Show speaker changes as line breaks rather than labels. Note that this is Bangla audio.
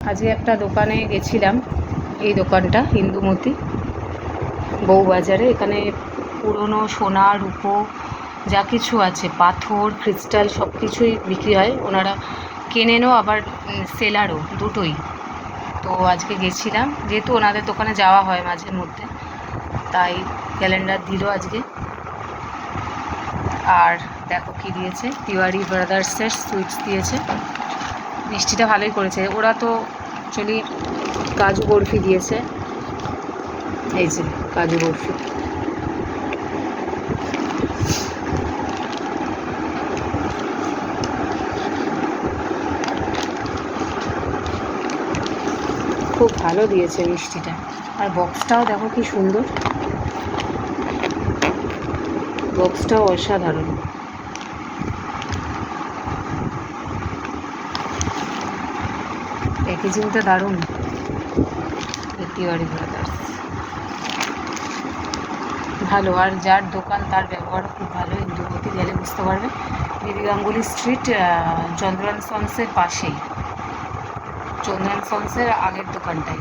আজকে একটা দোকানে গেছিলাম, এই দোকানটা হিন্দুমতি বউবাজারে। এখানে পুরনো সোনা রূপো যা কিছু আছে, পাথর ক্রিস্টাল সব কিছুই বিক্রি হয়। ওনারা কেনেনও আবার সেলারও, দুটোই। তো আজকে গেছিলাম, যেহেতু ওনাদের দোকানে যাওয়া হয় মাঝে মধ্যে, তাই ক্যালেন্ডার দিল আজকে। আর দেখো কি দিয়েছে, তিওয়ারি ব্রাদার্সের সুইটস দিয়েছে। মিষ্টিটা ভালোই করেছে ওরা। তো অ্যাকচুয়ালি কাজু বরফি দিয়েছে, এই যে কাজু বরফি। খুব ভালো দিয়েছে মিষ্টিটা। আর বক্সটাও দেখো কি সুন্দর, বক্সটাও অসাধারণ। প্যাকেজিংটা দারুণ। তিওয়ারি ব্রাদার্স ভালো, আর যার দোকান তার ব্যবহারও খুব ভালো। হিন্দুমতি গেলে বুঝতে পারবে। বিবি গাঙ্গুলি স্ট্রিট, চন্দ্রায়ণ সন্সের পাশেই, চন্দ্রায়ণ সন্সের আগের দোকানটাই।